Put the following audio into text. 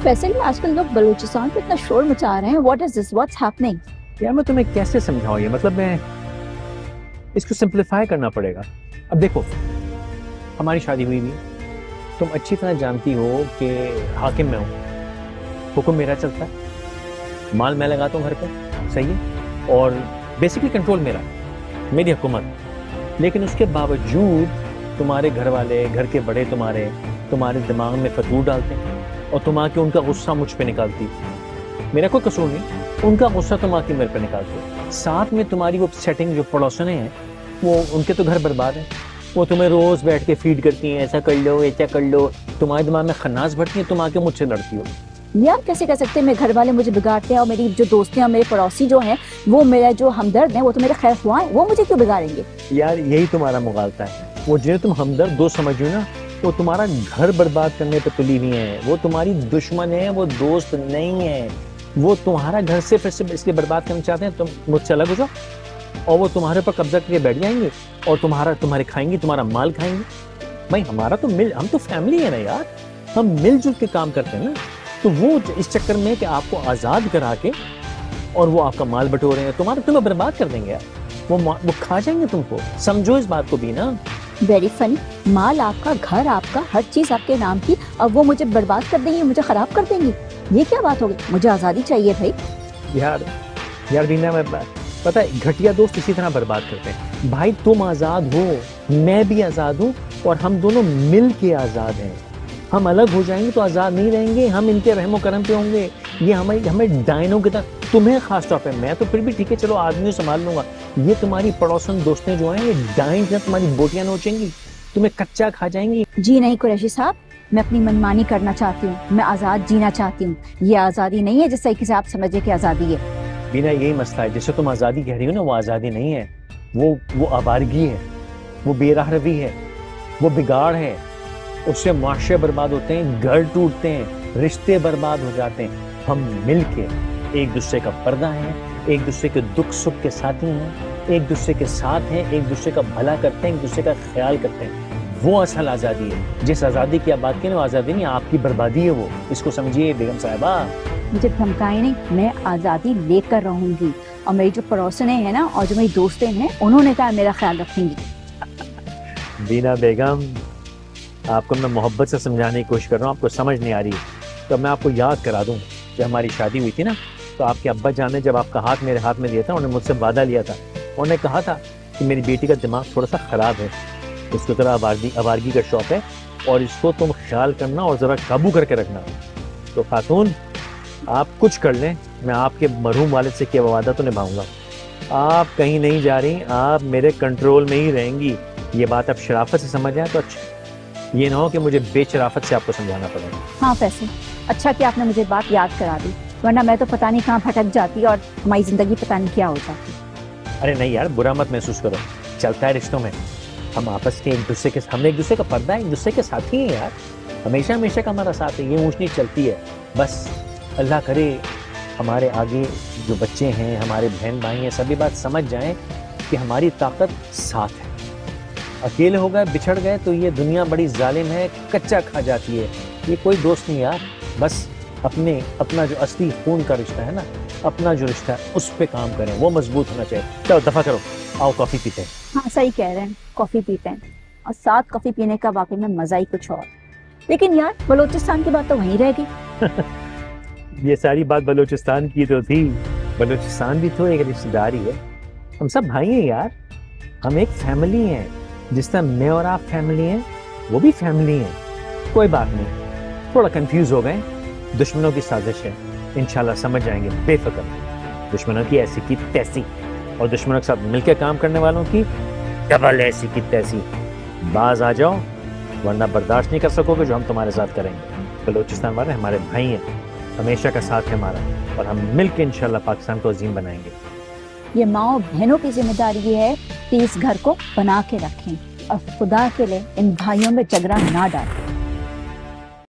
वैसे भी आजकल लोग बलूचिस्तान पे इतना शोर मचा रहे हैं। What is this, what's happening? यार मैं तुम्हें कैसे समझाऊं, ये मतलब मैं इसको सिंप्लीफाई करना पड़ेगा। अब देखो, हमारी शादी हुई नहीं, तुम अच्छी तरह जानती हो कि हाकिम मैं हूँ, हुक्म मेरा चलता है, माल मैं लगाता हूँ घर पे, सही है, और बेसिकली कंट्रोल मेरा, मेरी हुकूमत। लेकिन उसके बावजूद तुम्हारे घर वाले, घर के बड़े तुम्हारे दिमाग में फतूर डालते हैं और तुम आके उनका गुस्सा मुझ पे निकालती। मेरा कोई कसूर नहीं, उनका गुस्सा तुम आके मेरे पे निकालते। साथ में तुम्हारी वो सेटिंग जो पड़ोसने हैं, वो उनके तो घर बर्बाद है, वो तुम्हें रोज बैठ के फीड करती हैं, ऐसा कर लो, ऐसा कर लो, तुम्हारे दिमाग में खन्नास भरती है, तुम आके मुझसे लड़ती हो। यार कैसे कह सकते हैं, मेरे घर वाले मुझे बिगाड़ते हैं और मेरी जो दोस्तें और मेरे पड़ोसी जो हैं, वो मेरा जो हमदर्द हैं, वो तो मेरे खैर ख्वाह हैं, वो मुझे क्यों बिगाड़ेंगे? यार यही तुम्हारा मुगालता है, वो जिन्हें तुम हमदर्द दोस्त समझ हो ना, वो तुम्हारा घर बर्बाद करने पे तुली नहीं है, वो तुम्हारी दुश्मन है, वो दोस्त नहीं है। वो तुम्हारा घर से फिर से इसलिए बर्बाद करना चाहते हैं, तुम मुझसे अलग हो जाओ, और वो तुम्हारे पर कब्जा करके बैठ जाएंगे और तुम्हारे खाएंगे, तुम्हारा माल खाएंगे। भाई हमारा तो हम तो फैमिली है ना यार, हम मिलजुल के काम करते हैं ना। तो वो इस चक्कर में कि आपको आज़ाद करा के और वो आपका माल बटोरे हैं, तुम्हें बर्बाद कर देंगे यार, वो खा जाएंगे तुमको। समझो इस बात को भी ना। वेरी फनी, माल आपका, घर आपका, हर चीज आपके नाम की, अब वो मुझे बर्बाद कर देंगी, मुझे खराब कर देंगी, ये क्या बात होगी? मुझे आजादी चाहिए भाई। यार बीना, मैं पता है घटिया दोस्त इसी तरह बर्बाद करते हैं। भाई तुम आजाद हो, मैं भी आजाद हूँ, और हम दोनों मिल के आजाद हैं। हम अलग हो जाएंगे तो आजाद नहीं रहेंगे, हम इनके रहमो करम पे होंगे। ये हमें डायनों की तरह, तुम्हें खास तौर पे, मैं तो फिर भी ठीक है, चलो आदमी संभाल लूंगा, ये तुम्हारी पड़ोसन दोस्तें जो हैं, ये डाइन की तुम्हारी बोटियां नोचेंगी, तुम्हें कच्चा खा जाएंगी। जी नहीं कुरैशी साहब, मैं अपनी मनमानी करना चाहती हूँ, मैं आजाद जीना चाहती हूँ। ये आजादी नहीं है जिस तरीके से आप समझे कि आजादी है। बिना, यही मसला है, जिसे तुम आजादी कह रही हो ना, वो आजादी नहीं है, वो आवारगी है, वो बेराह रवी है, वो बिगाड़ है। उससे मुआशरे बर्बाद होते हैं, घर टूटते हैं, रिश्ते बर्बाद हो जाते हैं। हम मिलके एक दूसरे का पर्दा है, एक दूसरे के दुख सुख के साथी हैं, एक दूसरे के साथ हैं, एक दूसरे का भला करते हैं, एक दूसरे का ख्याल करते हैं। वो असल आज़ादी है। जिस आज़ादी की आप बात करें, वो आज़ादी नहीं, आपकी बर्बादी है वो, इसको समझिए बेगम साहिबा। मुझे धमकाए नहीं, मैं आज़ादी लेकर रहूंगी, और मेरी जो पड़ोसने हैं ना, और जो मेरी दोस्तें हैं, उन्होंने कहा मेरा ख्याल रखेंगी। बीना बेगम, आपको मैं मोहब्बत से समझाने की कोशिश कर रहा हूँ, आपको समझ नहीं आ रही। तो मैं आपको याद करा दूँ, जब हमारी शादी हुई थी ना, तो आपके अब्बा जान ने जब आपका हाथ मेरे हाथ में दिया था, उन्होंने मुझसे वादा लिया था, उन्होंने कहा था कि मेरी बेटी का दिमाग थोड़ा सा ख़राब है, इसको ज़रा आवारगी का शौक है, और इसको तुम ख्याल करना और ज़रा काबू करके रखना। तो खातून, आप कुछ कर लें, मैं आपके मरहूम वालिद से किया वादा तो निभाऊंगा। आप कहीं नहीं जा रही, आप मेरे कंट्रोल में ही रहेंगी। ये बात आप शराफत से समझ जाए तो अच्छा, ये ना हो कि मुझे बेशराफत से आपको समझाना पड़ेगा। हाँ फैसल, अच्छा कि आपने मुझे बात याद करा दी, वरना मैं तो पता नहीं कहाँ भटक जाती और हमारी जिंदगी पता नहीं क्या हो जाती। अरे नहीं यार, बुरा मत महसूस करो, चलता है रिश्तों में, हम आपस के एक दूसरे का पर्दा है, एक दूसरे के साथी हैं यार, हमेशा का हमारा साथ है, ये ऊंच नीच चलती है। बस अल्लाह करे हमारे आगे जो बच्चे हैं, हमारे बहन भाई हैं, सभी बात समझ जाएं कि हमारी ताकत साथ है। अकेले हो गए, बिछड़ गए तो ये दुनिया बड़ी जालिम है, कच्चा खा जाती है। ये कोई दोस्त नहीं यार, बस अपना जो असली खून का रिश्ता है ना, अपना जो रिश्ता है उस पे काम करें, वो मजबूत होना चाहिए। चलो दफा करो, आओ कॉफी पीते हैं। हाँ सही कह रहे हैं, कॉफी पीते हैं, और साथ कॉफी पीने का वाकई में मजा ही कुछ और। लेकिन यार बलूचिस्तान की बात तो वहीं रह गई। ये सारी बात बलूचिस्तान की तो थी, बलूचिस्तान भी तो एक रिश्तेदारी है, हम सब भाई हैं यार, हम एक फैमिली हैं। जिस तरह मैं और आप फैमिली हैं, वो भी फैमिली हैं। कोई बात नहीं, थोड़ा कंफ्यूज हो गए, दुश्मनों की साजिश है, इंशाल्लाह समझ जाएंगे बेफिक्र। दुश्मनों की ऐसी की तैसी, और दुश्मनों के साथ मिलकर काम करने वालों की डबल ऐसी की तैसी। बाज आ जाओ, वरना बर्दाश्त नहीं कर सकोगे जो हम तुम्हारे साथ करेंगे। बलूचिस्तान वाले हमारे भाई हैं, हमेशा का साथ है हमारा, और हम मिलकर इंशाल्लाह पाकिस्तान को अजीम बनाएंगे। ये माँ बहनों की जिम्मेदारी है कि इस घर को बना के रखें, और खुदा के लिए इन भाइयों में झगड़ा ना डालें।